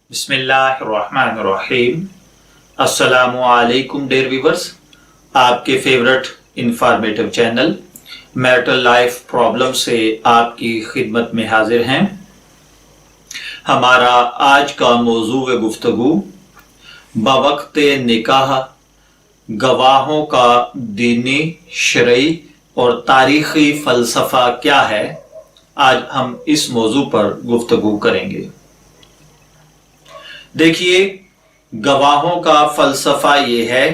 बिस्मिल्लाहिर्रहमानिर्रहीम। अस्सलामु अलैकुम डियर व्यूअर्स, आपके favourite informative channel marital life problem से आपकी खिदमत में हाजिर हैं। हमारा आज का मौजू व गुफ्तगू बवक्ते निकाह गवाहों का दीनी, शरई और तारीखी फलसफा क्या है। आज हम इस मौजू पर गुफ्तगू करेंगे। देखिए, गवाहों का फलसफा ये है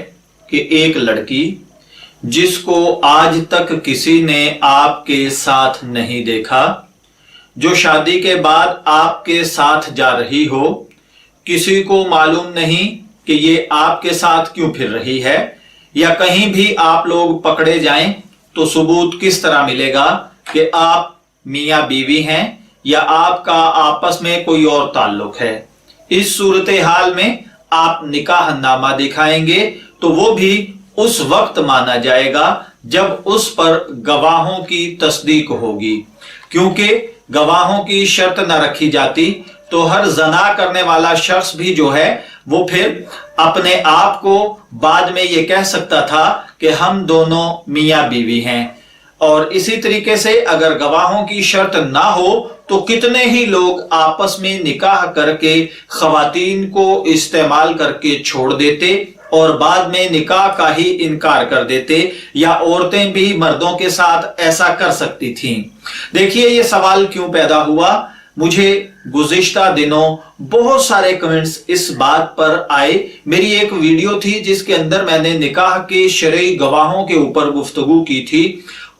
कि एक लड़की जिसको आज तक किसी ने आपके साथ नहीं देखा, जो शादी के बाद आपके साथ जा रही हो, किसी को मालूम नहीं कि ये आपके साथ क्यों फिर रही है, या कहीं भी आप लोग पकड़े जाएं तो सबूत किस तरह मिलेगा कि आप मियां बीवी हैं या आपका आपस में कोई और ताल्लुक है। इस सूरत हाल में आप निकाह नामा दिखाएंगे तो वो भी उस वक्त माना जाएगा जब उस पर गवाहों की तस्दीक होगी, क्योंकि गवाहों की शर्त न रखी जाती तो हर जना करने वाला शख्स भी जो है वो फिर अपने आप को बाद में ये कह सकता था कि हम दोनों मियां बीवी हैं। और इसी तरीके से अगर गवाहों की शर्त ना हो तो कितने ही लोग आपस में निकाह करके खवातीन को इस्तेमाल करके छोड़ देते और बाद में निकाह का ही इनकार कर देते, या औरतें भी मर्दों के साथ ऐसा कर सकती थीं। देखिए, ये सवाल क्यों पैदा हुआ। मुझे गुज़िश्ता दिनों बहुत सारे कमेंट्स इस बात पर आए। मेरी एक वीडियो थी जिसके अंदर मैंने निकाह के शरई गवाहों के ऊपर गुफ्तगू की थी।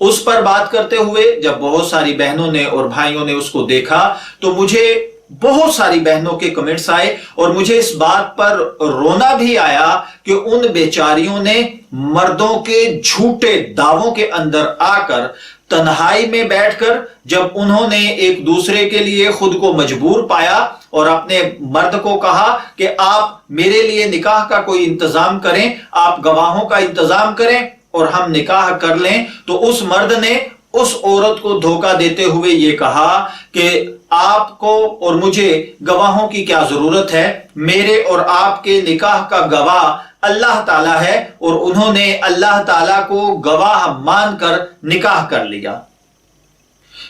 उस पर बात करते हुए जब बहुत सारी बहनों ने और भाइयों ने उसको देखा तो मुझे बहुत सारी बहनों के कमेंट्स आए और मुझे इस बात पर रोना भी आया कि उन बेचारियों ने मर्दों के झूठे दावों के अंदर आकर तन्हाई में बैठकर जब उन्होंने एक दूसरे के लिए खुद को मजबूर पाया और अपने मर्द को कहा कि आप मेरे लिए निकाह का कोई इंतजाम करें, आप गवाहों का इंतजाम करें और हम निकाह कर लें, तो उस मर्द ने उस औरत को धोखा देते हुए ये कहा कि आपको और मुझे गवाहों की क्या जरूरत है, मेरे और आपके निकाह का गवाह अल्लाह ताला है और उन्होंने अल्लाह ताला को गवाह मानकर निकाह कर लिया।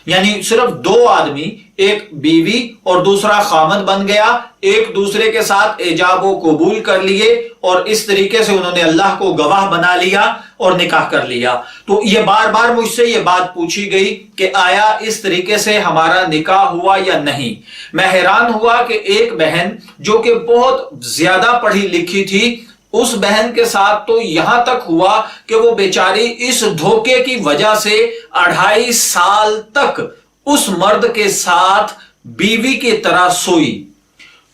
यानी सिर्फ दो आदमी, एक बीवी और दूसरा खामद बन गया, एक दूसरे के साथ एजाब व कबूल कर लिए और इस तरीके से उन्होंने अल्लाह को गवाह बना लिया और निकाह कर लिया। तो ये बार बार मुझसे ये बात पूछी गई कि आया इस तरीके से हमारा निकाह हुआ या नहीं। मैं हैरान हुआ कि एक बहन जो कि बहुत ज्यादा पढ़ी लिखी थी, उस बहन के साथ तो यहां तक हुआ कि वो बेचारी इस धोखे की वजह से 2.5 साल तक उस मर्द के साथ बीवी की तरह सोई।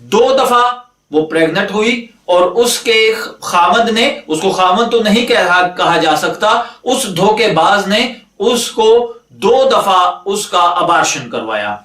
2 दफा वो प्रेग्नेंट हुई और उसके खामद ने, उसको खामद तो नहीं कहा जा सकता, उस धोखेबाज ने उसको 2 दफा उसका अबार्शन करवाया।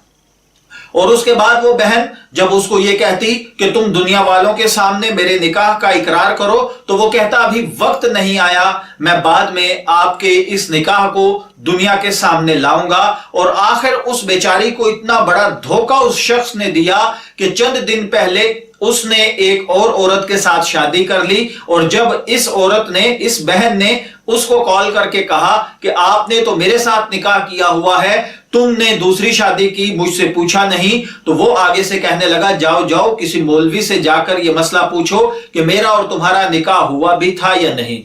और उसके बाद वो बहन जब उसको ये कहती कि तुम दुनिया वालों के सामने मेरे निकाह का इकरार करो, तो वो कहता अभी वक्त नहीं आया, मैं बाद में आपके इस निकाह को दुनिया के सामने लाऊंगा। और आखिर उस बेचारी को इतना बड़ा धोखा उस शख्स ने दिया कि चंद दिन पहले उसने एक और औरत के साथ शादी कर ली और जब इस औरत ने, इस बहन ने उसको कॉल करके कहा कि आपने तो मेरे साथ निकाह किया हुआ है, तुमने दूसरी शादी की, मुझसे पूछा नहीं, तो वो आगे से कहने लगा जाओ जाओ किसी मौलवी से जाकर ये मसला पूछो कि मेरा और तुम्हारा निकाह हुआ भी था या नहीं।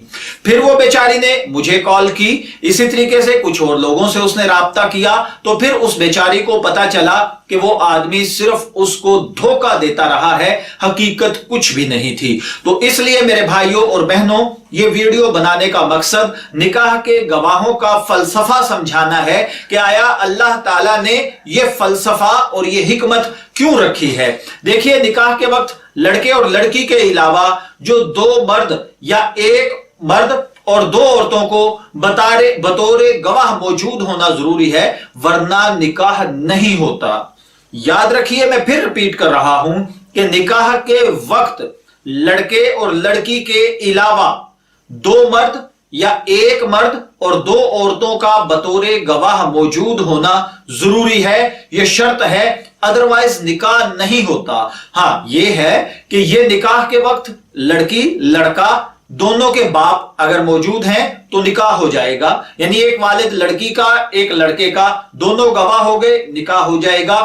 फिर वो बेचारी ने मुझे कॉल की, इसी तरीके से कुछ और लोगों से उसने राब्ता किया, तो फिर उस बेचारी को पता चला कि वो आदमी सिर्फ उसको धोखा देता रहा है, हकीकत कुछ भी नहीं थी। तो इसलिए मेरे भाइयों और बहनों, ये वीडियो बनाने का मकसद निकाह के गवाहों का फलसफा समझाना है कि आया अल्लाह ताला ने ये फलसफा और ये हिकमत क्यों रखी है। देखिए, निकाह के वक्त लड़के और लड़की के अलावा जो 2 मर्द या एक मर्द और 2 औरतों को बतौर गवाह मौजूद होना जरूरी है, वरना निकाह नहीं होता। याद रखिए, मैं फिर रिपीट कर रहा हूं कि निकाह के वक्त लड़के और लड़की के अलावा 2 मर्द या एक मर्द और 2 औरतों का बतौर गवाह मौजूद होना जरूरी है। यह शर्त है ادروائز نکاح نہیں ہوتا۔ ہاں یہ ہے کہ یہ نکاح کے وقت لڑکی لڑکا دونوں کے باپ اگر موجود ہیں تو نکاح ہو جائے گا، یعنی ایک والد لڑکی کا ایک لڑکے کا، دونوں گواہ ہو گئے، نکاح ہو جائے گا۔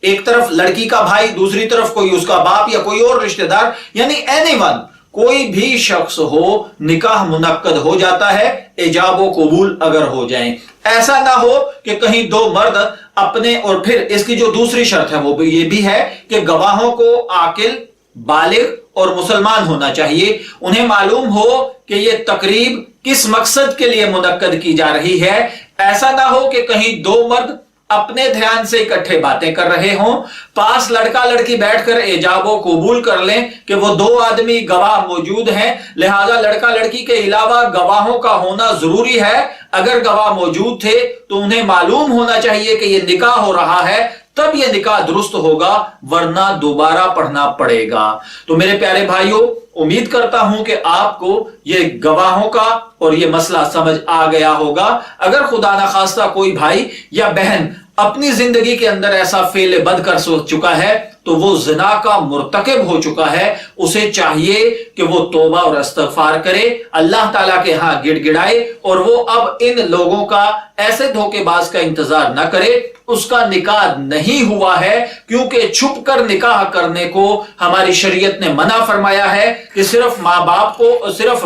ایک طرف لڑکی کا بھائی، دوسری طرف کوئی اس کا باپ یا کوئی اور رشتہ دار، یعنی اینی ون، کوئی بھی شخص ہو، نکاح منعقد ہو جاتا ہے ایجاب و قبول اگر ہو جائیں۔ ایسا نہ ہو کہ کہیں دو مرد اپنے، اور پھر اس کی جو دوسری شرط ہے وہ یہ بھی ہے کہ گواہوں کو عاقل، بالغ اور مسلمان ہونا چاہیے، انہیں معلوم ہو کہ یہ تقریب کس مقصد کے لیے منعقد کی جا رہی ہے۔ ایسا نہ ہو کہ کہیں دو مرد اپنے دھیان سے اکٹھے باتیں کر رہے ہوں، پاس لڑکا لڑکی بیٹھ کر ایجاب و قبول کر لیں کہ وہ دو آدمی گواہ موجود ہیں، لہذا لڑکا لڑکی کے علاوہ گواہوں کا ہونا ضروری ہے۔ اگر گواہ موجود تھے تو انہیں معلوم ہونا چاہیے کہ یہ نکاح ہو رہا ہے، تب یہ نکاح درست ہوگا، ورنہ دوبارہ پڑھنا پڑے گا۔ تو میرے پیارے بھائیوں، امید کرتا ہوں کہ آپ کو یہ گواہوں کا اور یہ مسئلہ سمجھ آ گیا ہوگا۔ اگر خدا نخواستہ کوئی بھائی یا بہن اپنی زندگی کے اندر ایسا فعل بد کر چکا ہے تو وہ زنا کا مرتکب ہو چکا ہے، اسے چاہیے کہ وہ توبہ اور استغفار کرے، اللہ تعالیٰ کے ہاں گڑ گڑائے، اور وہ اب ان لوگوں کا، ایسے دھوکے باز کا انتظار نہ کرے۔ اس کا نکاح نہیں ہوا ہے، کیونکہ چھپ کر نکاح کرنے کو ہماری شریعت نے منع فرمایا ہے کہ صرف ماں باپ کو، صرف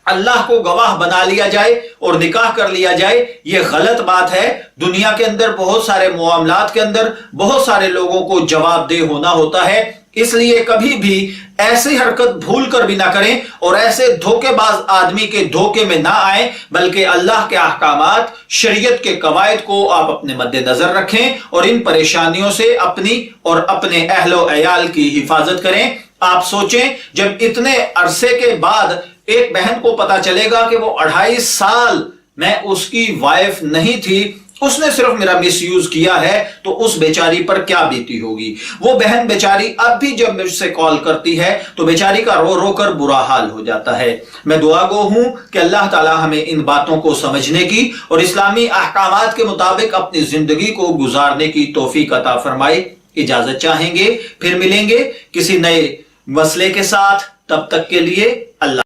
اللہ کو گواہ بنا لیا جائے اور نکاح کر لیا جائے۔ یہ غلط بات ہے۔ دنیا کے اندر بہت سارے معاملات کے اندر بہت سارے لوگوں کو جواب دہ ہونا ہوتا ہے، اس لیے کبھی بھی ایسی حرکت بھول کر بھی نہ کریں اور ایسے دھوکے باز آدمی کے دھوکے میں نہ آئیں، بلکہ اللہ کے احکامات، شریعت کے قواعد کو آپ اپنے مد نظر رکھیں اور ان پریشانیوں سے اپنی اور اپنے اہل و عیال کی حفاظت کریں۔ آپ سوچیں، جب اتنے عرصے کے بعد ایک بہن کو پتا چلے گا کہ وہ 2.5 سال میں اس کی وائف نہیں تھی، اس نے صرف میرا مس یوز کیا ہے، تو اس بیچاری پر کیا بیتی ہوگی۔ وہ بہن بیچاری اب بھی جب مجھ سے کال کرتی ہے تو بیچاری کا رو رو کر برا حال ہو جاتا ہے۔ میں دعا گو ہوں کہ اللہ تعالی ہمیں ان باتوں کو سمجھنے کی اور اسلامی احکامات کے مطابق اپنی زندگی کو گزارنے کی توفیق عطا فرمائے۔ اجازت چاہیں گے، پھر ملیں گے کسی نئے مسئلے کے ساتھ، تب تک کے لیے اللہ